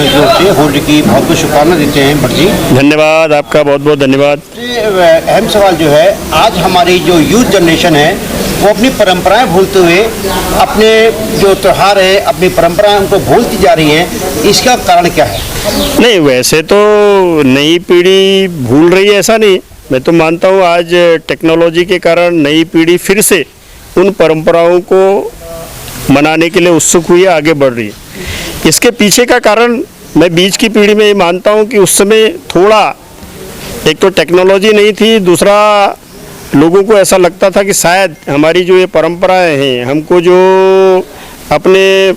होली की बहुत बहुत शुभकामनाएं देते हैं भट्ट जी। धन्यवाद, आपका बहुत बहुत धन्यवाद। अहम सवाल जो है, आज हमारी जो यूथ जनरेशन है वो अपनी परंपराएं भूलते हुए अपने जो त्यौहार है, अपनी परंपराएं उनको भूलती जा रही हैं, इसका कारण क्या है? नहीं, वैसे तो नई पीढ़ी भूल रही है ऐसा नहीं। मैं तो मानता हूँ आज टेक्नोलॉजी के कारण नई पीढ़ी फिर से उन परंपराओं को मनाने के लिए उत्सुक हुई है, आगे बढ़ रही है। इसके पीछे का कारण मैं बीच की पीढ़ी में ये मानता हूँ कि उस समय थोड़ा, एक तो टेक्नोलॉजी नहीं थी, दूसरा लोगों को ऐसा लगता था कि शायद हमारी जो ये परंपराएं हैं, हमको जो अपने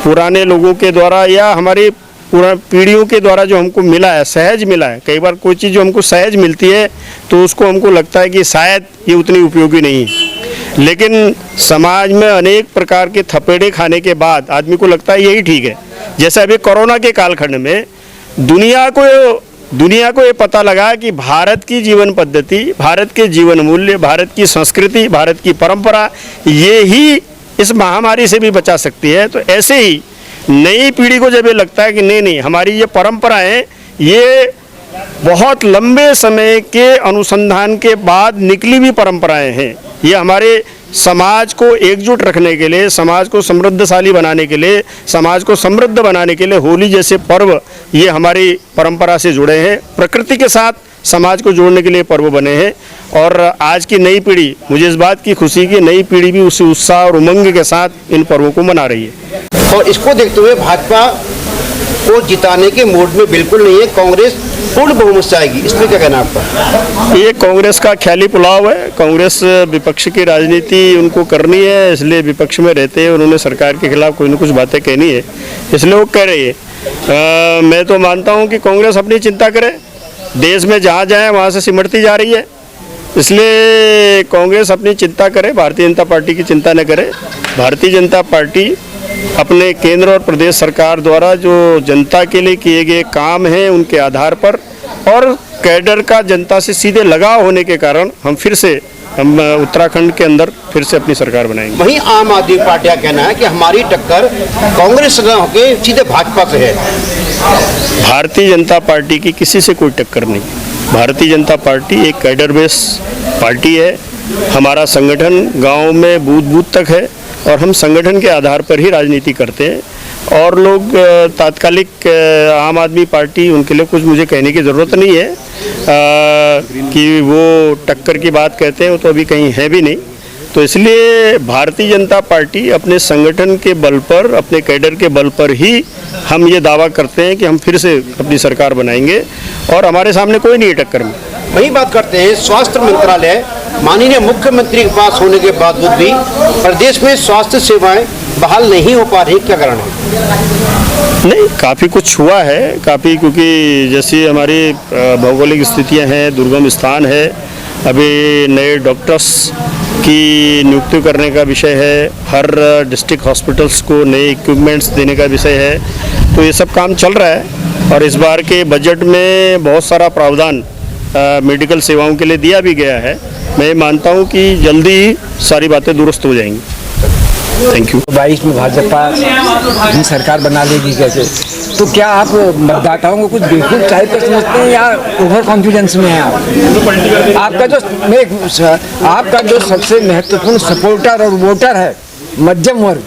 पुराने लोगों के द्वारा या हमारी पीढ़ियों के द्वारा जो हमको मिला है, सहज मिला है। कई बार कोई चीज़ जो हमको सहज मिलती है तो उसको हमको लगता है कि शायद ये उतनी उपयोगी नहीं है, लेकिन समाज में अनेक प्रकार के थपेड़े खाने के बाद आदमी को लगता है यही ठीक है। जैसे अभी कोरोना के कालखंड में दुनिया को ये पता लगा कि भारत की जीवन पद्धति, भारत के जीवन मूल्य, भारत की संस्कृति, भारत की परंपरा, ये ही इस महामारी से भी बचा सकती है। तो ऐसे ही नई पीढ़ी को जब ये लगता है कि नहीं, हमारी ये परंपराएं, ये बहुत लंबे समय के अनुसंधान के बाद निकली हुई परंपराएं हैं, ये हमारे समाज को एकजुट रखने के लिए, समाज को समृद्धशाली बनाने के लिए, समाज को समृद्ध बनाने के लिए होली जैसे पर्व ये हमारी परंपरा से जुड़े हैं, प्रकृति के साथ समाज को जोड़ने के लिए पर्व बने हैं। और आज की नई पीढ़ी, मुझे इस बात की खुशी कि नई पीढ़ी भी उसी उत्साह और उमंग के साथ इन पर्वों को मना रही है। और इसको देखते हुए भाजपा को जिताने के मूड में बिल्कुल नहीं है, कांग्रेस पूर्ण बहुमत से आएगी, इसमें क्या कहना आपका? ये कांग्रेस का ख्याली पुलाव है। कांग्रेस विपक्ष की राजनीति उनको करनी है, इसलिए विपक्ष में रहते हैं, उन्होंने सरकार के खिलाफ कोई न कुछ बातें कहनी है, इसलिए वो कह रही है। मैं तो मानता हूँ कि कांग्रेस अपनी चिंता करे, देश में जहाँ जाए वहाँ से सिमटती जा रही है, इसलिए कांग्रेस अपनी चिंता करे, भारतीय जनता पार्टी की चिंता न करे। भारतीय जनता पार्टी अपने केंद्र और प्रदेश सरकार द्वारा जो जनता के लिए किए गए काम हैं उनके आधार पर और कैडर का जनता से सीधे लगाव होने के कारण हम उत्तराखंड के अंदर फिर से अपनी सरकार बनाएंगे। वहीं आम आदमी पार्टी का कहना है कि हमारी टक्कर कांग्रेस से होकर सीधे भाजपा से है। भारतीय जनता पार्टी की किसी से कोई टक्कर नहीं। भारतीय जनता पार्टी एक कैडर बेस पार्टी है। हमारा संगठन गांव में बूथ बूथ तक है और हम संगठन के आधार पर ही राजनीति करते हैं। और लोग तात्कालिक आम आदमी पार्टी, उनके लिए कुछ मुझे कहने की ज़रूरत नहीं है कि वो टक्कर की बात कहते हैं, वो तो अभी कहीं है भी नहीं। तो इसलिए भारतीय जनता पार्टी अपने संगठन के बल पर, अपने कैडर के बल पर ही हम ये दावा करते हैं कि हम फिर से अपनी सरकार बनाएंगे और हमारे सामने कोई नहीं है टक्कर में। वही बात करते हैं, स्वास्थ्य मंत्रालय माननीय मुख्यमंत्री के पास होने के बावजूद भी प्रदेश में स्वास्थ्य सेवाएं बहाल नहीं हो पा रही, क्या कारण है? नहीं, काफ़ी कुछ हुआ है, काफ़ी, क्योंकि जैसी हमारी भौगोलिक स्थितियां हैं, दुर्गम स्थान है, अभी नए डॉक्टर्स की नियुक्ति करने का विषय है, हर डिस्ट्रिक्ट हॉस्पिटल्स को नए इक्विपमेंट्स देने का विषय है, तो ये सब काम चल रहा है। और इस बार के बजट में बहुत सारा प्रावधान मेडिकल सेवाओं के लिए दिया भी गया है। मैं मानता हूं कि जल्दी ही सारी बातें दुरुस्त हो जाएंगी। Thank you. 22 में भाजपा ही सरकार बना लेगी कैसे? तो क्या आप मतदाताओं को कुछ बेवकूफ़ टाइप का समझते हैं या ओवर कॉन्फिडेंस में हैं आप? आपका जो सबसे महत्वपूर्ण सपोर्टर और वोटर है मध्यम वर्ग,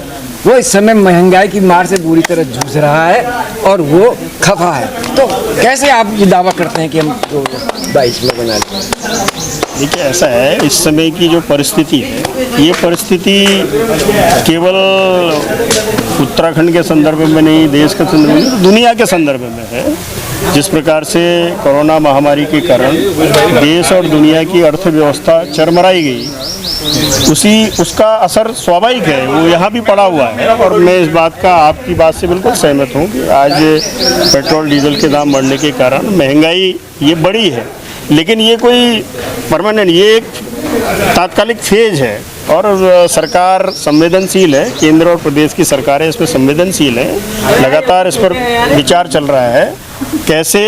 वो इस समय महंगाई की मार से बुरी तरह जूझ रहा है और वो खफा है। तो कैसे आप ये दावा करते हैं कि हम 22 में बना लें? देखिए, ऐसा है, इस समय की जो परिस्थिति है, ये परिस्थिति केवल उत्तराखंड के संदर्भ में नहीं, देश के संदर्भ में, दुनिया के संदर्भ में है। जिस प्रकार से कोरोना महामारी के कारण देश और दुनिया की अर्थव्यवस्था चरमराई गई, उसका असर स्वाभाविक है, वो यहाँ भी पड़ा हुआ है। और मैं इस बात का, आपकी बात से बिल्कुल सहमत हूँ कि आज पेट्रोल डीजल के दाम बढ़ने के कारण महंगाई ये बढ़ी है, लेकिन ये कोई परमानेंट, ये एक तात्कालिक फेज है। और सरकार संवेदनशील है, केंद्र और प्रदेश की सरकारें इसमें संवेदनशील हैं, लगातार इस पर विचार चल रहा है कैसे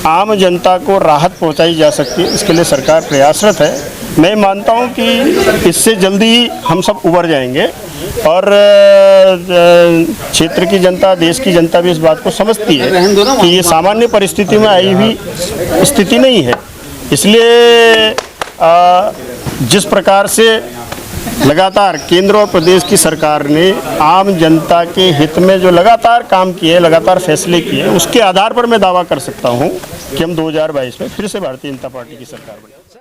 आम जनता को राहत पहुंचाई जा सकती है, इसके लिए सरकार प्रयासरत है। मैं मानता हूं कि इससे जल्दी ही हम सब उबर जाएंगे और क्षेत्र की जनता, देश की जनता भी इस बात को समझती है कि ये सामान्य परिस्थिति में आई हुई स्थिति नहीं है। इसलिए जिस प्रकार से लगातार केंद्र और प्रदेश की सरकार ने आम जनता के हित में जो लगातार काम किए, लगातार फैसले किए, उसके आधार पर मैं दावा कर सकता हूं कि हम 2022 में फिर से भारतीय जनता पार्टी की सरकार बनेगी।